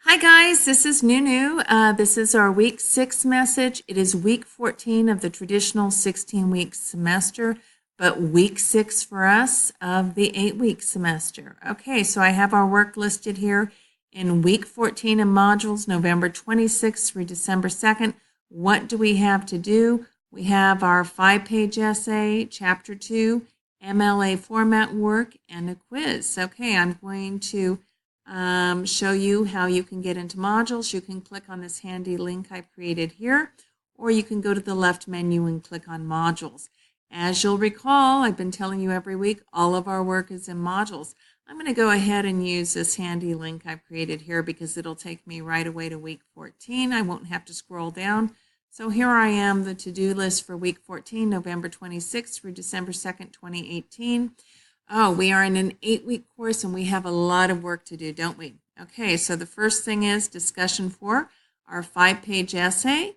Hi guys, this is Nunu. This is our week 6 message. It is week 14 of the traditional 16-week semester, but week 6 for us of the 8-week semester. Okay, so I have our work listed here in week 14 in modules, November 26th through December 2nd. What do we have to do? We have our 5-page essay, chapter 2, MLA format work, and a quiz. Okay, I'm going to show you how you can get into modules. You can click on this handy link I've created here, or you can go to the left menu and click on modules. As you'll recall, I've been telling you every week, all of our work is in modules. I'm going to go ahead and use this handy link I've created here because it'll take me right away to week 14. I won't have to scroll down. So here I am, the to-do list for week 14, November 26th through December 2nd, 2018. Oh, we are in an 8-week course and we have a lot of work to do, don't we? Okay, so the first thing is discussion 4, our 5-page essay,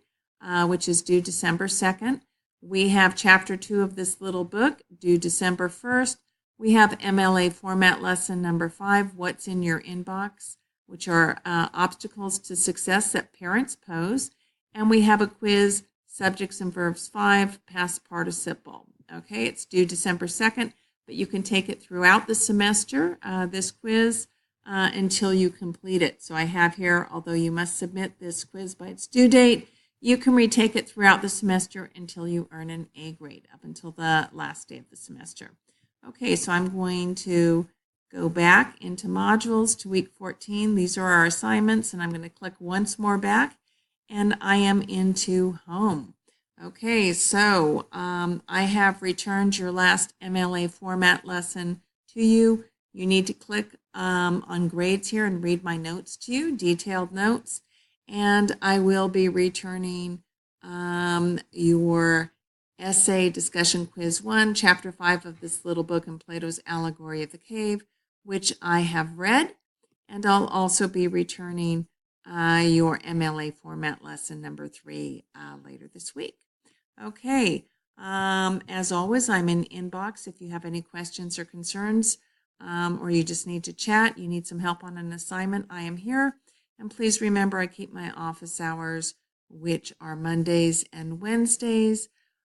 which is due December 2nd. We have chapter 2 of this little book due December 1st. We have MLA format lesson number 5, What's in Your Inbox, which are obstacles to success that parents pose. And we have a quiz, subjects and verbs 5, past participle. Okay, it's due December 2nd. But you can take it throughout the semester, this quiz, until you complete it. So I have here, although you must submit this quiz by its due date, you can retake it throughout the semester until you earn an A grade, up until the last day of the semester. Okay, so I'm going to go back into modules to week 14. These are our assignments, and I'm going to click once more back, and I am into home. Okay, so I have returned your last MLA format lesson to you. You need to click on grades here and read my notes to you, detailed notes, and I will be returning your essay discussion quiz 1, chapter 5 of this little book in Plato's Allegory of the Cave, which I have read, and I'll also be returning your MLA format lesson number 3 later this week. Okay, as always, I'm in inbox if you have any questions or concerns, or you just need to chat, you need some help on an assignment, I am here. And please remember, I keep my office hours, which are Mondays and Wednesdays,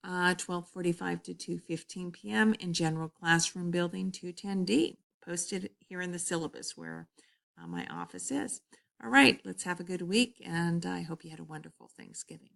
12:45 to 2:15 p.m. in General Classroom Building 210D, posted here in the syllabus where my office is. All right, let's have a good week, and I hope you had a wonderful Thanksgiving.